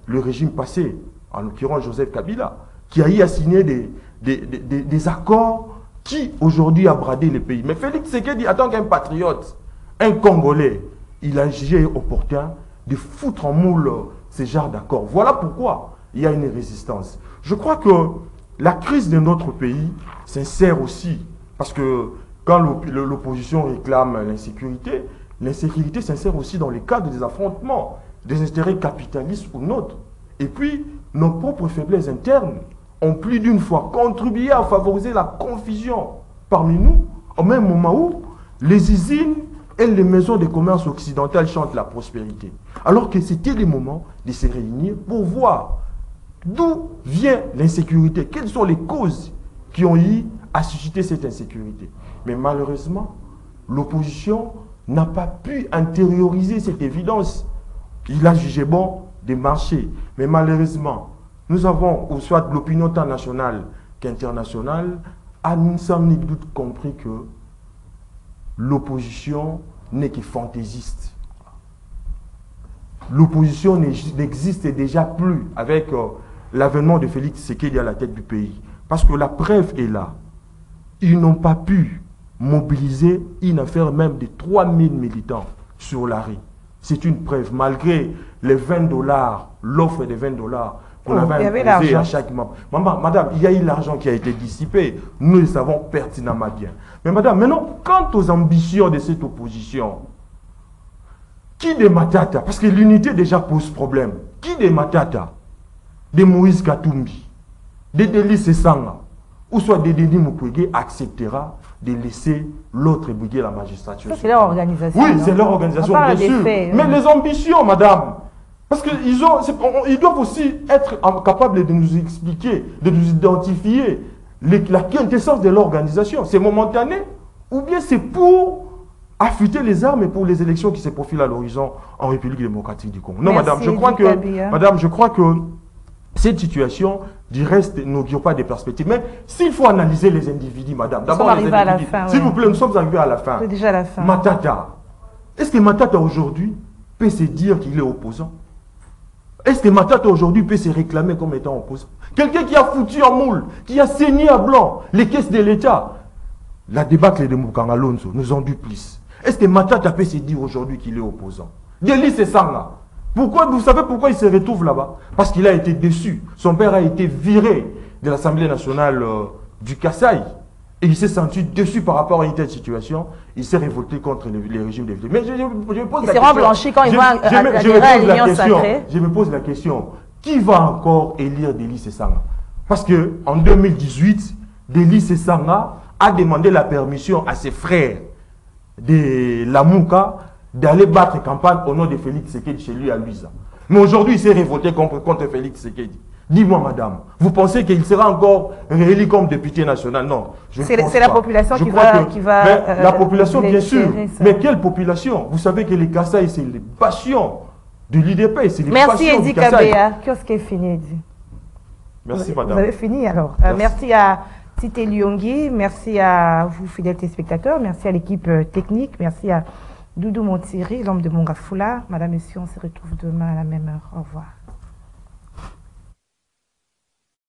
le régime passé, en l'occurrence Joseph Kabila, qui a eu à signer des accords qui aujourd'hui a bradé le pays. Mais Félix Tshisekedi, en tant qu'un patriote, un Congolais, il a jugé opportun de foutre en moule ces genres d'accords. Voilà pourquoi il y a une résistance. Je crois que la crise de notre pays s'insère aussi, parce que quand l'opposition réclame l'insécurité, l'insécurité s'insère aussi dans les cadres des affrontements, des intérêts capitalistes ou nôtres. Et puis, nos propres faiblesses internes ont plus d'une fois contribué à favoriser la confusion parmi nous, au même moment où les usines et les maisons de commerce occidentales chantent la prospérité. Alors que c'était le moment de se réunir pour voir d'où vient l'insécurité, quelles sont les causes qui ont eu à susciter cette insécurité. Mais malheureusement, l'opposition n'a pas pu intérioriser cette évidence. Il a jugé bon de marcher. Mais malheureusement, nous avons, ou soit l'opinion tant nationale qu'internationale, a sans nul doute compris que l'opposition n'est que fantaisiste. L'opposition n'existe déjà plus avec l'avènement de Félix Tshisekedi à la tête du pays. Parce que la preuve est là. Ils n'ont pas pu mobiliser une affaire même de 3000 militants sur la rue. C'est une preuve, malgré les $20, l'offre de $20 qu'on avait imposée à chaque membre. Madame, il y a eu l'argent qui a été dissipé. Nous le savons pertinemment bien. Mais madame, maintenant, quant aux ambitions de cette opposition, qui des Matata, parce que l'unité déjà pose problème, qui des Matata, de Moïse Katumbi, de Délice Sanga, ou soit de Denis Mukwege acceptera de laisser l'autre briguer la magistrature. C'est leur organisation. Oui, c'est leur organisation, bien sûr. Mais les ambitions, madame, parce qu'ils doivent aussi être capables de nous expliquer, de nous identifier la quintessence de l'organisation. C'est momentané ou bien c'est pour affûter les armes pour les élections qui se profilent à l'horizon en République démocratique du Congo. Non, madame, je crois que cette situation, du reste, n'augure pas des perspectives. Mais s'il faut analyser les individus, madame, d'abord les individus, s'il vous plaît, nous sommes arrivés à la fin. C'est déjà la fin. Matata, est-ce que Matata aujourd'hui peut se dire qu'il est opposant? Est-ce que Matata aujourd'hui peut se réclamer comme étant opposant? Quelqu'un qui a foutu en moule, qui a saigné à blanc les caisses de l'État. La débâcle de Moukanga Alonso nous en dit plus. Est-ce que Matata peut se dire aujourd'hui qu'il est opposant? Délice Sanga. Pourquoi, vous savez pourquoi il se retrouve là-bas? Parce qu'il a été déçu. Son père a été viré de l'Assemblée nationale du Kasaï. Et il s'est senti déçu par rapport à une telle situation. Il s'est révolté contre les régimes de... Mais je me pose la question. Blanchi quand il va à l'Union sacrée. Je me pose la question. Qui va encore élire Délice Sanga? Parce qu'en 2018, Délice Sanga a demandé la permission à ses frères de Lamouka d'aller battre campagne au nom de Félix Tshisekedi chez lui à Luisa. Mais aujourd'hui, il s'est révolté contre Félix Tshisekedi. Dis-moi, madame, vous pensez qu'il sera encore réélu comme député national? Non, c'est la population qui va... la population, bien sûr. Mais quelle population? Vous savez que les Kasaï, c'est les passions de l'IDP, c'est les passions du Kasaï. Merci, Edi Qu'est-ce qui est fini, Edi? Merci, madame. Vous avez fini, alors. Merci à Tite Lyongi, merci à vous, fidèles téléspectateurs, merci à l'équipe technique, merci à Doudou Montiri, l'homme de Mongafoula. Madame, messieurs, on se retrouve demain à la même heure. Au revoir.